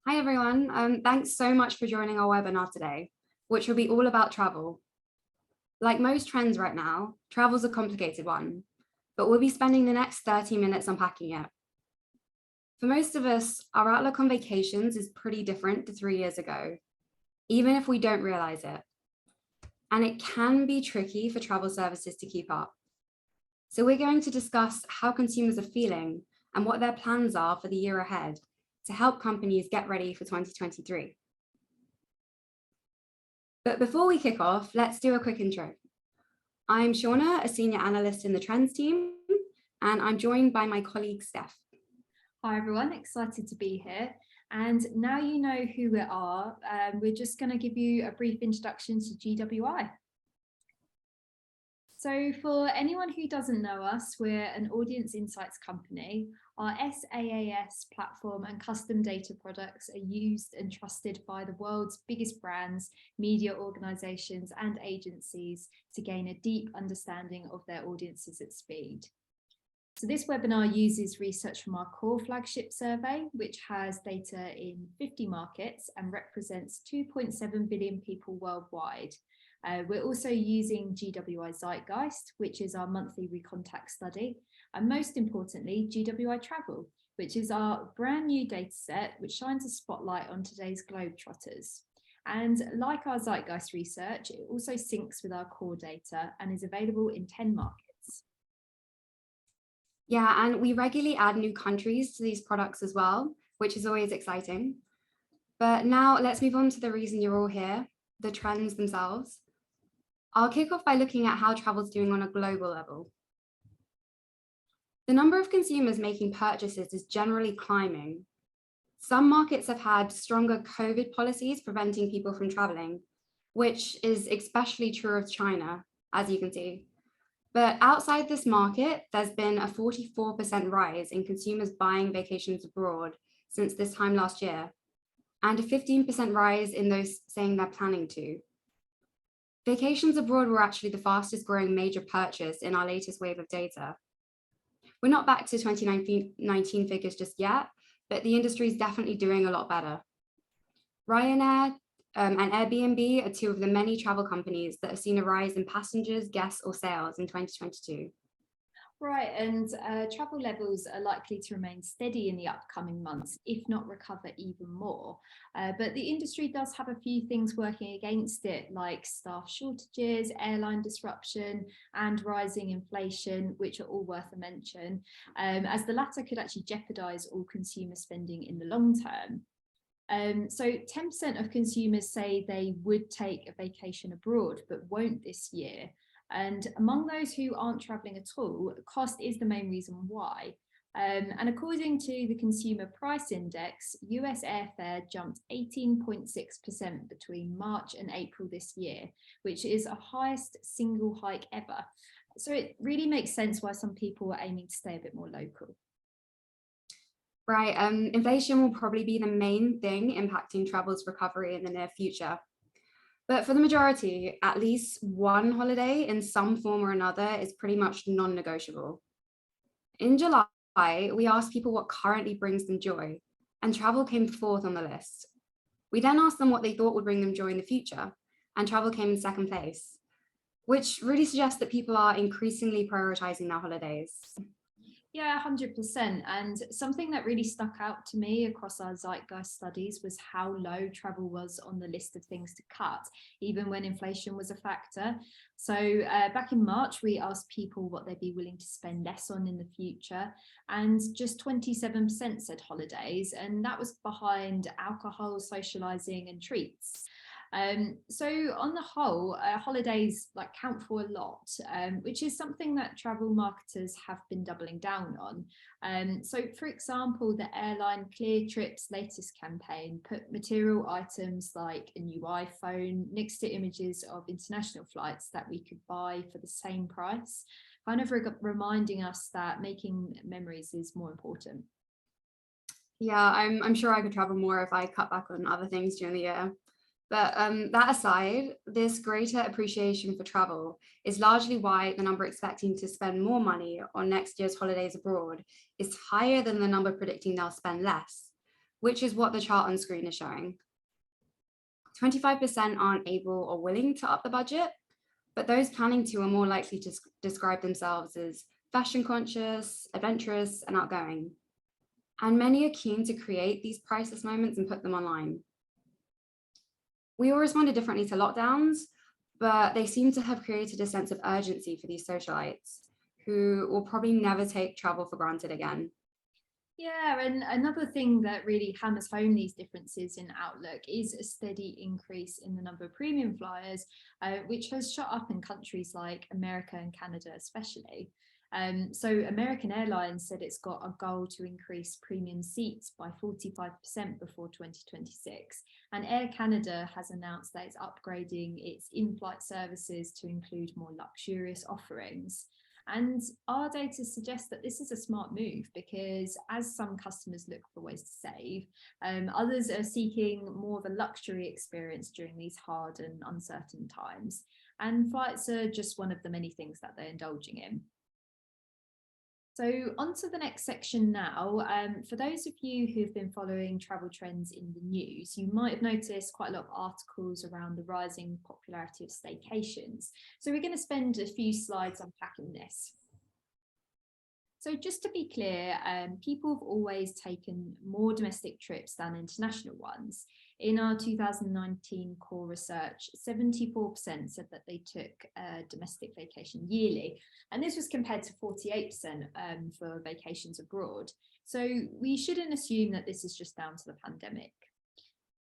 Hi everyone, thanks so much for joining our webinar today, which will be all about travel. Like most trends right now, travel's a complicated one, but we'll be spending the next 30 minutes unpacking it. For most of us, our outlook on vacations is pretty different to 3 years ago, even if we don't realize it. And it can be tricky for travel services to keep up. So we're going to discuss how consumers are feeling and what their plans are for the year ahead to help companies get ready for 2023. But before we kick off, let's do a quick intro. I'm Shauna, a senior analyst in the trends team, and I'm joined by my colleague, Steph. Hi everyone, excited to be here. And now you know who we are, we're just going to give you a brief introduction to GWI. So for anyone who doesn't know us, we're an audience insights company. Our SaaS platform and custom data products are used and trusted by the world's biggest brands, media organizations and agencies to gain a deep understanding of their audiences at speed. So this webinar uses research from our core flagship survey, which has data in 50 markets and represents 2.7 billion people worldwide. We're also using GWI Zeitgeist, which is our monthly recontact study, and most importantly, GWI Travel, which is our brand new data set, which shines a spotlight on today's Globetrotters. And like our Zeitgeist research, it also syncs with our core data and is available in 10 markets. Yeah, and we regularly add new countries to these products as well, which is always exciting. But now let's move on to the reason you're all here, the trends themselves. I'll kick off by looking at how travel's doing on a global level. The number of consumers making purchases is generally climbing. Some markets have had stronger COVID policies preventing people from traveling, which is especially true of China, as you can see. But outside this market, there's been a 44% rise in consumers buying vacations abroad since this time last year, and a 15% rise in those saying they're planning to. Vacations abroad were actually the fastest growing major purchase in our latest wave of data. We're not back to 2019 figures just yet, but the industry is definitely doing a lot better. Ryanair and Airbnb are two of the many travel companies that have seen a rise in passengers, guests, or sales in 2022. Right, and travel levels are likely to remain steady in the upcoming months, if not recover even more. But the industry does have a few things working against it, like staff shortages, airline disruption, and rising inflation, which are all worth a mention, as the latter could actually jeopardize all consumer spending in the long term. So 10% of consumers say they would take a vacation abroad, but won't this year. And among those who aren't traveling at all, cost is the main reason why. And according to the Consumer Price Index, US airfare jumped 18.6% between March and April this year, which is a highest single hike ever. So it really makes sense why some people are aiming to stay a bit more local. Right, inflation will probably be the main thing impacting travel's recovery in the near future. But for the majority, at least one holiday in some form or another is pretty much non-negotiable. In July, we asked people what currently brings them joy, and travel came fourth on the list. We then asked them what they thought would bring them joy in the future, and travel came in second place, which really suggests that people are increasingly prioritizing their holidays. Yeah, 100%. And something that really stuck out to me across our Zeitgeist studies was how low travel was on the list of things to cut, even when inflation was a factor. So back in March, we asked people what they'd be willing to spend less on in the future, and just 27% said holidays, and that was behind alcohol, socializing, and treats. So on the whole, holidays count for a lot, which is something that travel marketers have been doubling down on. So for example, the airline Clear Trips latest campaign put material items like a new iPhone next to images of international flights that we could buy for the same price, kind of reminding us that making memories is more important. Yeah, I'm sure I could travel more if I cut back on other things during the year. But that aside, this greater appreciation for travel is largely why the number expecting to spend more money on next year's holidays abroad is higher than the number predicting they'll spend less, which is what the chart on screen is showing. 25% aren't able or willing to up the budget, but those planning to are more likely to describe themselves as fashion conscious, adventurous, and outgoing. And many are keen to create these priceless moments and put them online. We all responded differently to lockdowns, but they seem to have created a sense of urgency for these socialites who will probably never take travel for granted again. Yeah, and another thing that really hammers home these differences in outlook is a steady increase in the number of premium flyers, which has shot up in countries like America and Canada especially. So American Airlines said it's got a goal to increase premium seats by 45% before 2026. And Air Canada has announced that it's upgrading its in-flight services to include more luxurious offerings. And our data suggests that this is a smart move because as some customers look for ways to save, others are seeking more of a luxury experience during these hard and uncertain times. And flights are just one of the many things that they're indulging in. So on to the next section now. For those of you who've been following travel trends in the news, you might have noticed quite a lot of articles around the rising popularity of staycations. So we're going to spend a few slides unpacking this. So just to be clear, people have always taken more domestic trips than international ones. In our 2019 core research, 74% said that they took a domestic vacation yearly, and this was compared to 48% for vacations abroad. So we shouldn't assume that this is just down to the pandemic.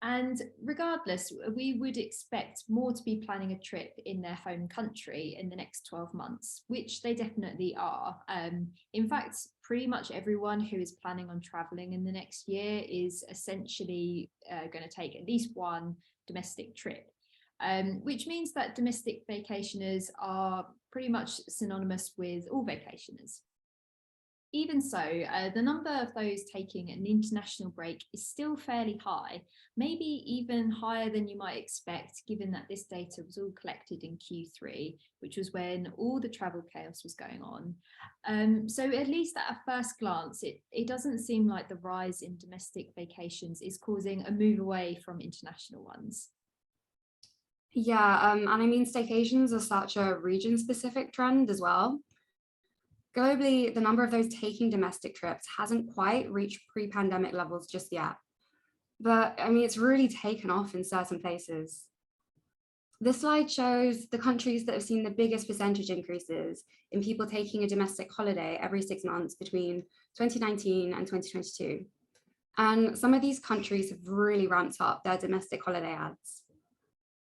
And regardless, we would expect more to be planning a trip in their home country in the next 12 months, which they definitely are. In fact, pretty much everyone who is planning on traveling in the next year is essentially going to take at least one domestic trip, which means that domestic vacationers are pretty much synonymous with all vacationers. Even so, the number of those taking an international break is still fairly high, maybe even higher than you might expect, given that this data was all collected in Q3, which was when all the travel chaos was going on. So at least at a first glance, it doesn't seem like the rise in domestic vacations is causing a move away from international ones. Yeah, and I mean, staycations are such a region-specific trend as well. Globally, the number of those taking domestic trips hasn't quite reached pre-pandemic levels just yet. But I mean, it's really taken off in certain places. This slide shows the countries that have seen the biggest percentage increases in people taking a domestic holiday every 6 months between 2019 and 2022. And some of these countries have really ramped up their domestic holiday ads.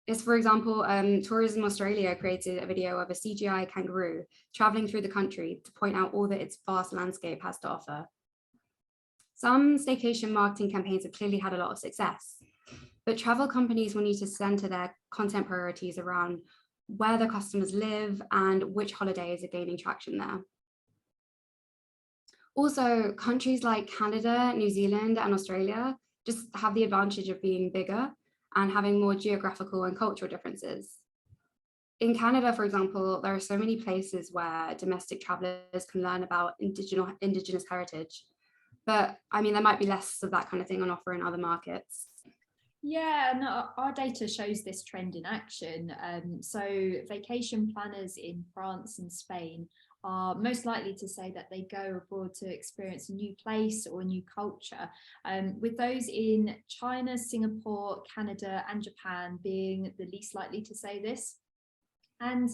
Is, for example, Tourism Australia created a video of a CGI kangaroo traveling through the country to point out all that its vast landscape has to offer. Some staycation marketing campaigns have clearly had a lot of success, but travel companies will need to center their content priorities around where their customers live and which holidays are gaining traction there. Also, countries like Canada, New Zealand, and Australia just have the advantage of being bigger and having more geographical and cultural differences. In Canada, for example, there are so many places where domestic travelers can learn about indigenous heritage. But I mean, there might be less of that kind of thing on offer in other markets. Yeah, no, our data shows this trend in action. So vacation planners in France and Spain are most likely to say that they go abroad to experience a new place or a new culture, with those in China, Singapore, Canada, and Japan being the least likely to say this. And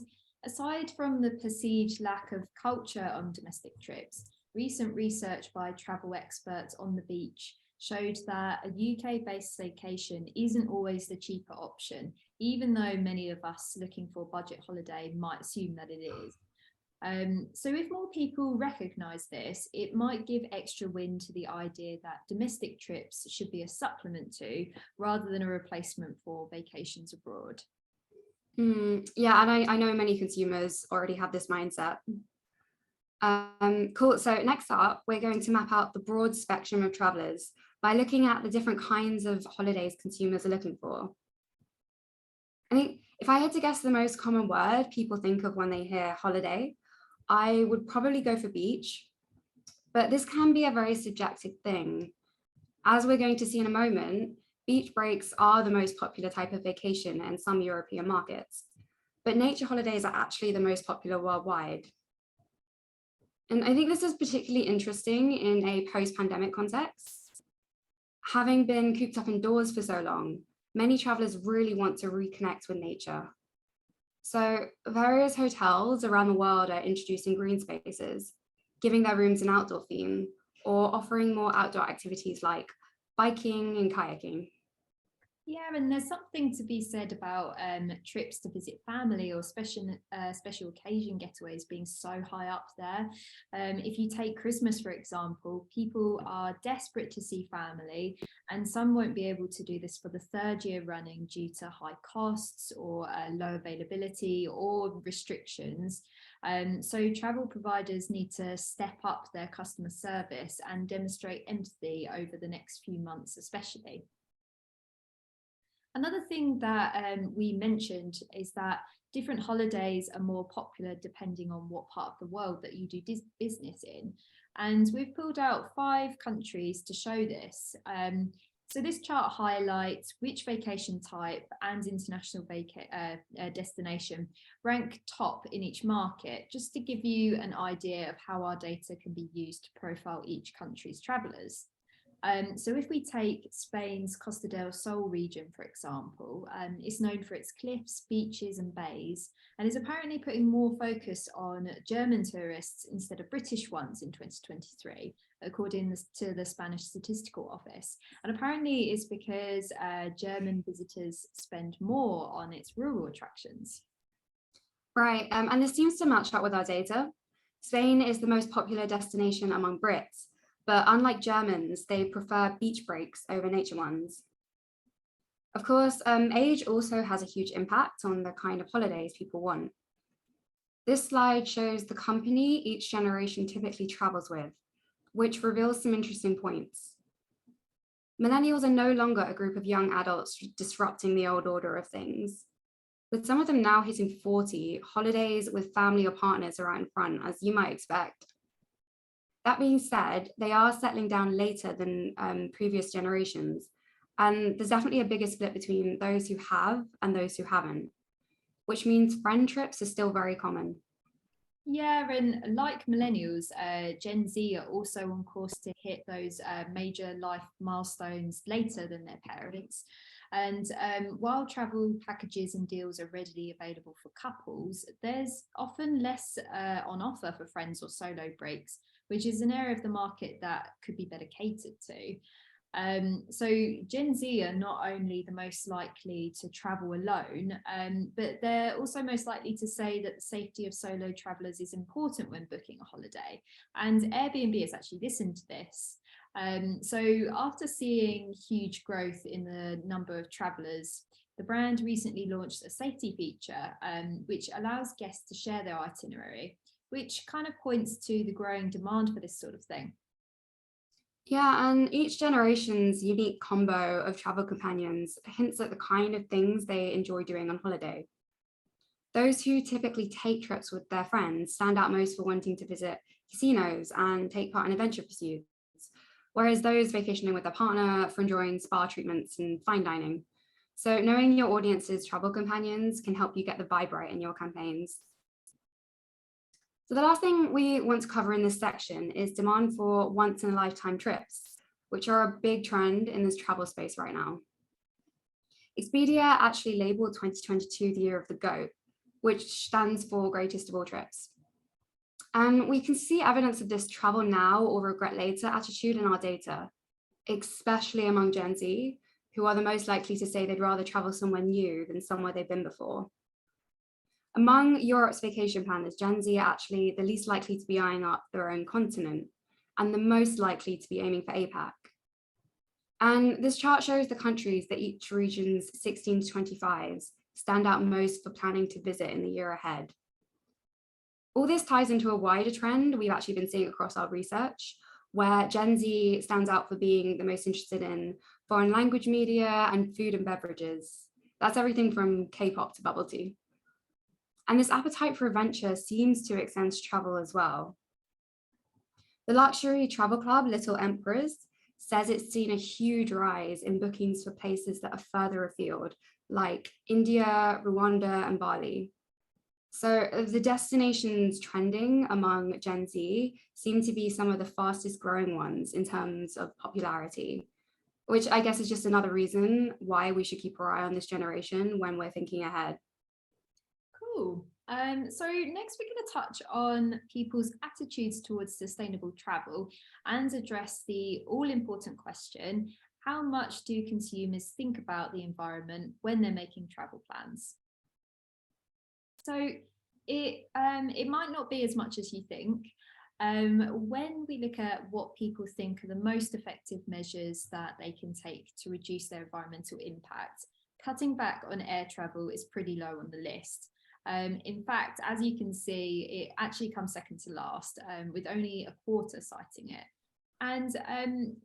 aside from the perceived lack of culture on domestic trips, recent research by travel experts on the beach showed that a UK-based staycation isn't always the cheaper option, even though many of us looking for a budget holiday might assume that it is. So if more people recognise this, it might give extra wind to the idea that domestic trips should be a supplement to, rather than a replacement for vacations abroad. Yeah, and I know many consumers already have this mindset. Cool, so next up, we're going to map out the broad spectrum of travellers by looking at the different kinds of holidays consumers are looking for. I think if I had to guess the most common word people think of when they hear holiday, I would probably go for beach, but this can be a very subjective thing. As we're going to see in a moment, beach breaks are the most popular type of vacation in some European markets, but nature holidays are actually the most popular worldwide. And I think this is particularly interesting in a post-pandemic context. Having been cooped up indoors for so long, many travelers really want to reconnect with nature. So various hotels around the world are introducing green spaces, giving their rooms an outdoor theme, or offering more outdoor activities like biking and kayaking. Yeah, and there's something to be said about trips to visit family or special occasion getaways being so high up there. If you take Christmas, for example, people are desperate to see family, and some won't be able to do this for the third year running due to high costs or low availability or restrictions. So travel providers need to step up their customer service and demonstrate empathy over the next few months, especially. Another thing that we mentioned is that different holidays are more popular depending on what part of the world that you do business in. And we've pulled out 5 countries to show this. So this chart highlights which vacation type and international destination rank top in each market, just to give you an idea of how our data can be used to profile each country's travellers. So if we take Spain's Costa del Sol region, for example, it's known for its cliffs, beaches and bays, and is apparently putting more focus on German tourists instead of British ones in 2023, according to the Spanish Statistical Office. And apparently it's because German visitors spend more on its rural attractions. Right, and this seems to match up with our data. Spain is the most popular destination among Brits, but unlike Germans, they prefer beach breaks over nature ones. Of course, age also has a huge impact on the kind of holidays people want. This slide shows the company each generation typically travels with, which reveals some interesting points. Millennials are no longer a group of young adults disrupting the old order of things. With some of them now hitting 40, holidays with family or partners are out in front, as you might expect. That being said, they are settling down later than previous generations. And there's definitely a bigger split between those who have and those who haven't, which means friend trips are still very common. Yeah, and like millennials, Gen Z are also on course to hit those major life milestones later than their parents. And while travel packages and deals are readily available for couples, there's often less on offer for friends or solo breaks, which is an area of the market that could be better catered to. So Gen Z are not only the most likely to travel alone, but they're also most likely to say that the safety of solo travelers is important when booking a holiday. And Airbnb has actually listened to this. So after seeing huge growth in the number of travelers, the brand recently launched a safety feature, which allows guests to share their itinerary, which kind of points to the growing demand for this sort of thing. Yeah, and each generation's unique combo of travel companions hints at the kind of things they enjoy doing on holiday. Those who typically take trips with their friends stand out most for wanting to visit casinos and take part in adventure pursuits, whereas those vacationing with their partner for enjoying spa treatments and fine dining. So knowing your audience's travel companions can help you get the vibe right in your campaigns. So the last thing we want to cover in this section is demand for once-in-a-lifetime trips, which are a big trend in this travel space right now. Expedia actually labeled 2022 the year of the GOAT, which stands for greatest of all trips. And we can see evidence of this travel now or regret later attitude in our data, especially among Gen Z, who are the most likely to say they'd rather travel somewhere new than somewhere they've been before. Among Europe's vacation planners, Gen Z are actually the least likely to be eyeing up their own continent and the most likely to be aiming for APAC. And this chart shows the countries that each region's 16 to 25s stand out most for planning to visit in the year ahead. All this ties into a wider trend we've actually been seeing across our research, where Gen Z stands out for being the most interested in foreign language media and food and beverages. That's everything from K-pop to bubble tea. And this appetite for adventure seems to extend to travel as well. The luxury travel club Little Emperors says it's seen a huge rise in bookings for places that are further afield, like India, Rwanda, and Bali. So the destinations trending among Gen Z seem to be some of the fastest growing ones in terms of popularity, which I guess is just another reason why we should keep our eye on this generation when we're thinking ahead. Cool. So next we're going to touch on people's attitudes towards sustainable travel and address the all-important question: how much do consumers think about the environment when they're making travel plans? So it might not be as much as you think. When we look at what people think are the most effective measures that they can take to reduce their environmental impact, cutting back on air travel is pretty low on the list. In fact, as you can see, it actually comes second to last, with only a quarter citing it. And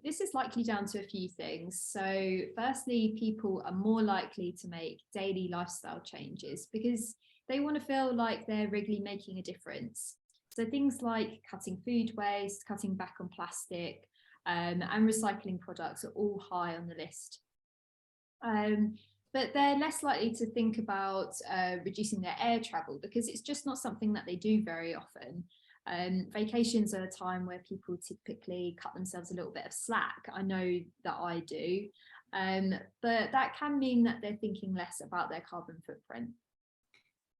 this is likely down to a few things. So firstly, people are more likely to make daily lifestyle changes because they want to feel like they're regularly making a difference. So things like cutting food waste, cutting back on plastic, and recycling products are all high on the list. But they're less likely to think about reducing their air travel because it's just not something that they do very often. Vacations are a time where people typically cut themselves a little bit of slack. I know that I do, but that can mean that they're thinking less about their carbon footprint.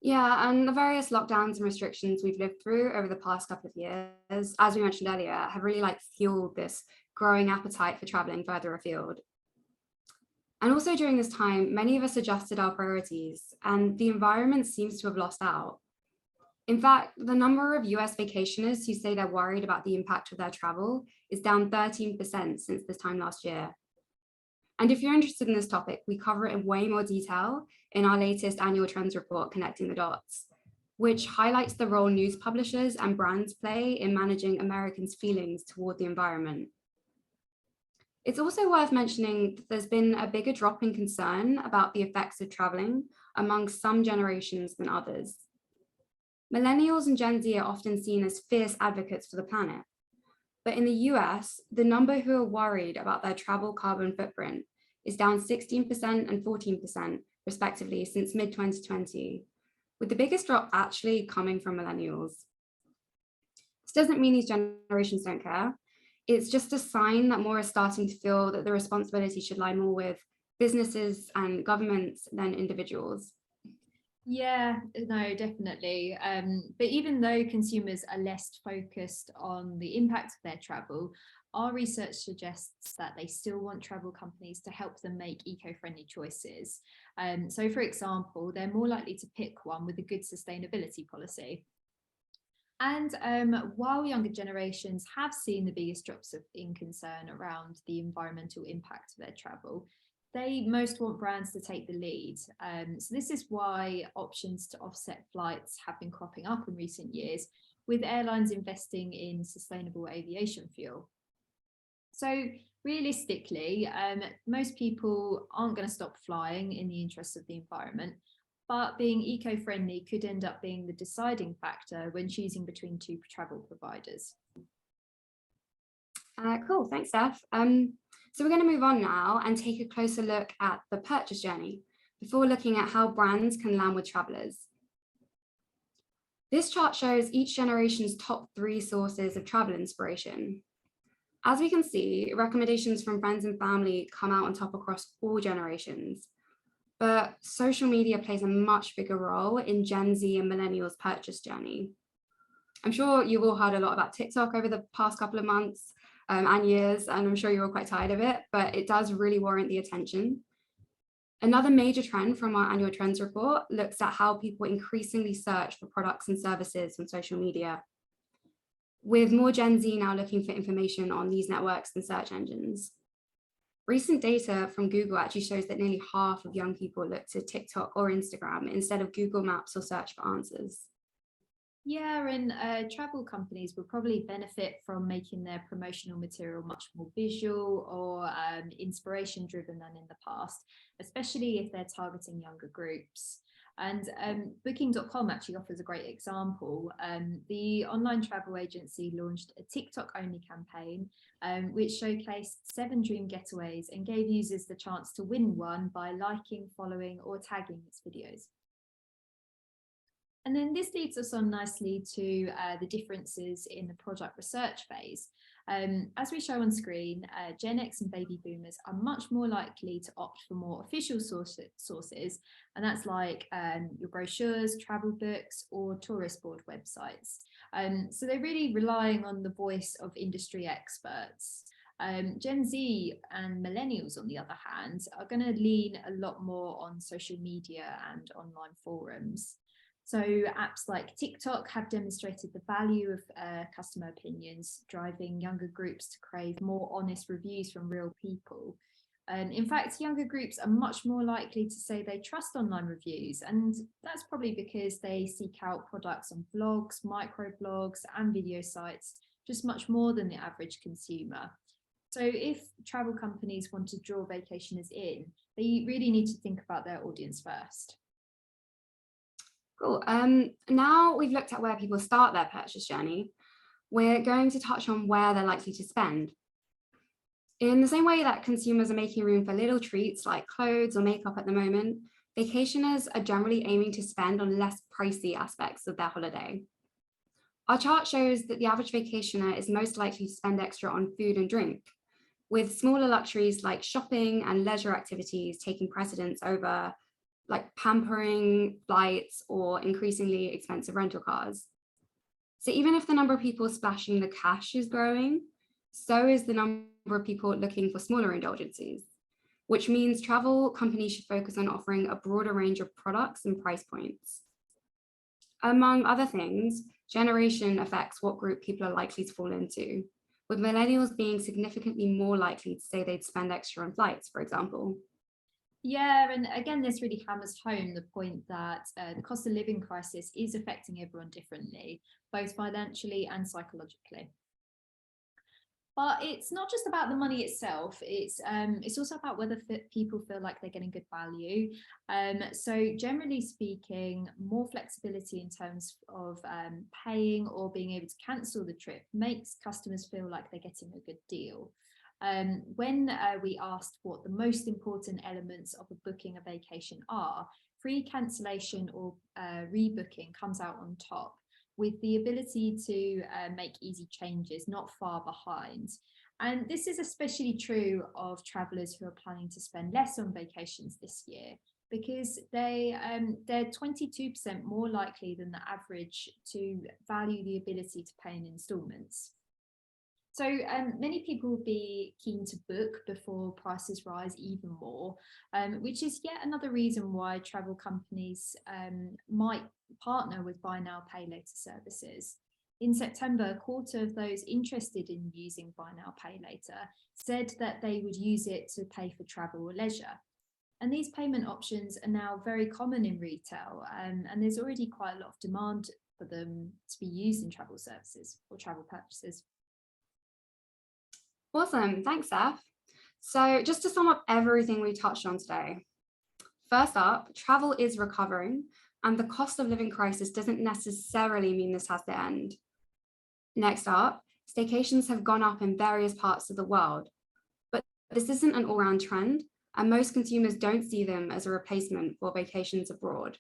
Yeah, and the various lockdowns and restrictions we've lived through over the past couple of years, as we mentioned earlier, have really fueled this growing appetite for traveling further afield. And also during this time, many of us adjusted our priorities and the environment seems to have lost out. In fact, the number of US vacationers who say they're worried about the impact of their travel is down 13% since this time last year. And if you're interested in this topic, we cover it in way more detail in our latest annual trends report, Connecting the Dots, which highlights the role news publishers and brands play in managing Americans' feelings toward the environment. It's also worth mentioning that there's been a bigger drop in concern about the effects of traveling among some generations than others. Millennials and Gen Z are often seen as fierce advocates for the planet. But in the US, the number who are worried about their travel carbon footprint is down 16% and 14% respectively since mid-2020, with the biggest drop actually coming from millennials. This doesn't mean these generations don't care. It's just a sign that more are starting to feel that the responsibility should lie more with businesses and governments than individuals. Yeah, no, definitely. But even though consumers are less focused on the impact of their travel, our research suggests that they still want travel companies to help them make eco-friendly choices. So for example, they're more likely to pick one with a good sustainability policy. And while younger generations have seen the biggest drops in concern around the environmental impact of their travel, they most want brands to take the lead. So this is why options to offset flights have been cropping up in recent years, with airlines investing in sustainable aviation fuel. So realistically, most people aren't going to stop flying in the interests of the environment, but being eco-friendly could end up being the deciding factor when choosing between two travel providers. Cool, thanks, Steph. So we're going to move on now and take a closer look at the purchase journey before looking at how brands can land with travelers. This chart shows each generation's top 3 sources of travel inspiration. As we can see, recommendations from friends and family come out on top across all generations, but social media plays a much bigger role in Gen Z and millennials' purchase journey. I'm sure you've all heard a lot about TikTok over the past couple of months and years, and I'm sure you're all quite tired of it, but it does really warrant the attention. Another major trend from our annual trends report looks at how people increasingly search for products and services on social media, with more Gen Z now looking for information on these networks and search engines. Recent data from Google actually shows that nearly half of young people look to TikTok or Instagram instead of Google Maps or search for answers. Yeah, and travel companies will probably benefit from making their promotional material much more visual or inspiration driven than in the past, especially if they're targeting younger groups. And booking.com actually offers a great example. The online travel agency launched a TikTok only campaign, which showcased 7 dream getaways and gave users the chance to win one by liking, following, or tagging its videos. And then this leads us on nicely to the differences in the product research phase. As we show on screen, Gen X and baby boomers are much more likely to opt for more official sources, and that's like your brochures, travel books, or tourist board websites. So they're really relying on the voice of industry experts. Gen Z and millennials, on the other hand, are going to lean a lot more on social media and online forums. So apps like TikTok have demonstrated the value of customer opinions, driving younger groups to crave more honest reviews from real people. In fact, younger groups are much more likely to say they trust online reviews, and that's probably because they seek out products on blogs, microblogs, and video sites just much more than the average consumer. So if travel companies want to draw vacationers in, they really need to think about their audience first. Cool. Now we've looked at where people start their purchase journey, we're going to touch on where they're likely to spend. In the same way that consumers are making room for little treats like clothes or makeup at the moment, vacationers are generally aiming to spend on less pricey aspects of their holiday. Our chart shows that the average vacationer is most likely to spend extra on food and drink, with smaller luxuries like shopping and leisure activities taking precedence over like pampering, flights, or increasingly expensive rental cars. So even if the number of people splashing the cash is growing, so is the number of people looking for smaller indulgences, which means travel companies should focus on offering a broader range of products and price points. Among other things, generation affects what group people are likely to fall into, with millennials being significantly more likely to say they'd spend extra on flights, for example. Yeah, and again, this really hammers home the point that the cost of living crisis is affecting everyone differently, both financially and psychologically. But it's not just about the money itself, it's also about whether people feel like they're getting good value. So generally speaking, more flexibility in terms of paying or being able to cancel the trip makes customers feel like they're getting a good deal. When we asked what the most important elements of a booking a vacation are, free cancellation or rebooking comes out on top, with the ability to make easy changes not far behind. And this is especially true of travellers who are planning to spend less on vacations this year, because they're 22% more likely than the average to value the ability to pay in instalments. So many people will be keen to book before prices rise even more, which is yet another reason why travel companies might partner with buy now, pay later services. In September, a quarter of those interested in using buy now, pay later said that they would use it to pay for travel or leisure. And these payment options are now very common in retail, and there's already quite a lot of demand for them to be used in travel services or travel purchases. Awesome, thanks, Steph. So just to sum up everything we touched on today. First up, travel is recovering, and the cost of living crisis doesn't necessarily mean this has to end. Next up, staycations have gone up in various parts of the world, but this isn't an all-round trend, and most consumers don't see them as a replacement for vacations abroad.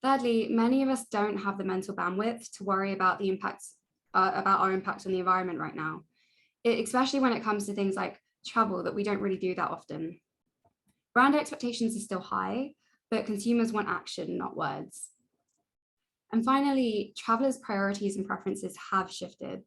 Thirdly, many of us don't have the mental bandwidth to worry about the impacts, about our impact on the environment right now, especially when it comes to things like travel that we don't really do that often. Brand expectations are still high, but consumers want action, not words. And finally, travelers' priorities and preferences have shifted.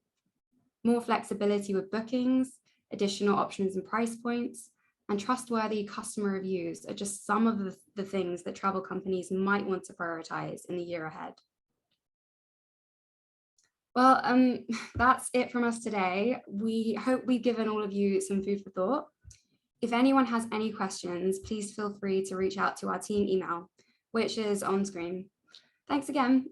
More flexibility with bookings, additional options and price points, and trustworthy customer reviews are just some of the things that travel companies might want to prioritize in the year ahead. Well, that's it from us today. We hope we've given all of you some food for thought. If anyone has any questions, please feel free to reach out to our team email, which is on screen. Thanks again.